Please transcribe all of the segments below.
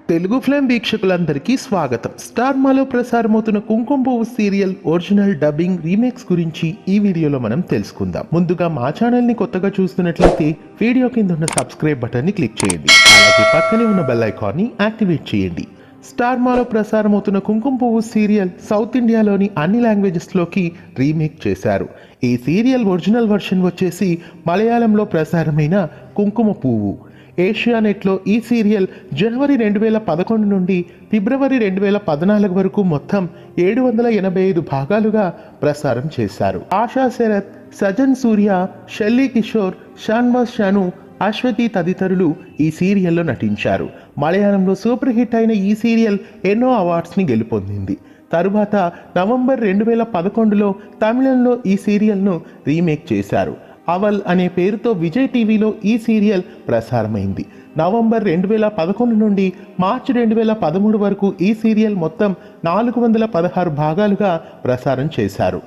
Telugu flame వీక్షకులందరికీ స్వాగతం. Star మాలో ప్రసారమవుతున్న కుంకుమ పువ్వు సీరియల్ ఒరిజినల్ డబ్బింగ్ రీమేక్స్ గురించి ఈ వీడియోలో మనం తెలుసుకుందాం. ముందుగా మా ఛానల్ ని కొత్తగా చూస్తున్నట్లయితే వీడియో కింద ఉన్న సబ్స్క్రైబ్ బటన్ ని క్లిక్ చేయండి. అలాగే పక్కనే ఉన్న బెల్ ఐకాన్ ని యాక్టివేట్ చేయండి. స్టార్ మాలో ప్రసారమవుతున్న కుంకుమ పువ్వు సీరియల్ సౌత్ ఇండియాలోని అన్ని లాంగ్వేజెస్ లోకి రీమేక్ చేశారు. ఈ సీరియల్ ఒరిజినల్ వర్షన్ వచ్చేసి మలయాళంలో ప్రసారమైన కుంకుమ పువ్వు. ఏషియానెట్లో ఈ సీరియల్ జనవరి 2011 నుండి ఫిబ్రవరి 2014 వరకు మొత్తం 785 భాగాలుగా ప్రసారం చేశారు. ఆశా శరత్, సజన్ సూర్య, షెల్లీ కిషోర్, షాన్వాస్ షాను, అశ్వతి తదితరులు ఈ సీరియల్లో నటించారు. మలయాళంలో సూపర్ హిట్ అయిన ఈ సీరియల్ ఎన్నో అవార్డ్స్ని గెలుపొందింది. తరువాత నవంబర్ 2011లో తమిళంలో ఈ సీరియల్ను రీమేక్ చేశారు. అవల్ అనే పేరుతో విజయ్ టీవీలో ఈ సీరియల్ ప్రసారమైంది. నవంబర్ 2011 నుండి మార్చి 2013 వరకు ఈ సీరియల్ మొత్తం 416 భాగాలుగా ప్రసారం చేశారు.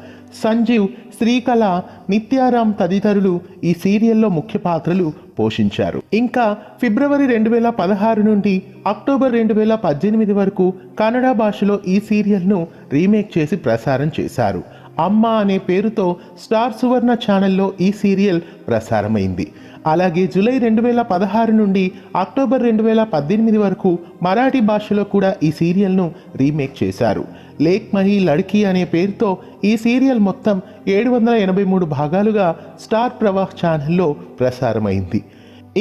సంజీవ్, శ్రీకళ, నిత్యారామ్ తదితరులు ఈ సీరియల్లో ముఖ్య పాత్రలు పోషించారు. ఇంకా ఫిబ్రవరి 2016 నుండి అక్టోబర్ 2018 వరకు కన్నడ భాషలో ఈ సీరియల్ను రీమేక్ చేసి ప్రసారం చేశారు. అమ్మ అనే పేరుతో స్టార్ సువర్ణ ఛానల్లో ఈ సీరియల్ ప్రసారమైంది. అలాగే జూలై 2016 నుండి అక్టోబర్ 2018 వరకు మరాఠీ భాషలో కూడా ఈ సీరియల్ను రీమేక్ చేశారు. లేక్ మహి లడ్కీ అనే పేరుతో ఈ సీరియల్ మొత్తం 783 భాగాలుగా స్టార్ ప్రవాహ్ ఛానల్లో ప్రసారమైంది.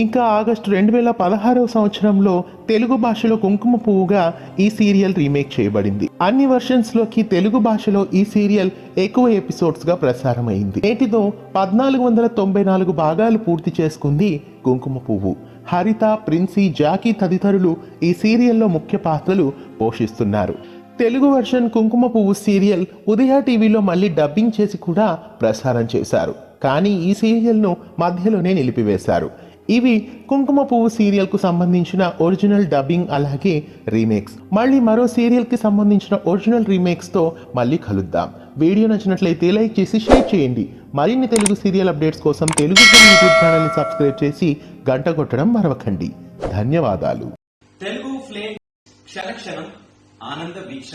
ఇంకా ఆగస్టు 2016 సంవత్సరంలో తెలుగు భాషలో కుంకుమ పువ్వుగా ఈ సీరియల్ రీమేక్ చేయబడింది. అన్ని వర్షన్స్లోకి తెలుగు భాషలో ఈ సీరియల్ ఎక్కువ ఎపిసోడ్స్గా ప్రసారమైంది. నేటితో 1494 భాగాలు పూర్తి చేసుకుంది కుంకుమ పువ్వు. హరిత, ప్రిన్సీ, జాకీ తదితరులు ఈ సీరియల్లో ముఖ్య పాత్రలు పోషిస్తున్నారు. తెలుగు వర్షన్ కుంకుమ పువ్వు సీరియల్ ఉదయ టీవీలో మళ్ళీ డబ్బింగ్ చేసి కూడా ప్రసారం చేశారు. కానీ ఈ సీరియల్ను మధ్యలోనే నిలిపివేశారు. ఇవి కుంకుమ పువ్వు సీరియల్కు సంబంధించిన ఒరిజినల్ డబ్బింగ్ అలాగే రీమేక్స్. మళ్ళీ మరో సీరియల్కి సంబంధించిన ఒరిజినల్ రీమేక్స్తో మళ్ళీ కలుద్దాం. వీడియో నచ్చినట్లయితే లైక్ చేసి షేర్ చేయండి. మరిన్ని తెలుగు సీరియల్ అప్డేట్స్ కోసం తెలుగు యూట్యూబ్ ఛానల్ని సబ్స్క్రైబ్ చేసి గంట కొట్టడం మరవకండి. ధన్యవాదాలు. తెలుగు ఫ్లేమ్ క్షణ క్షణం ఆనంద వీక్ష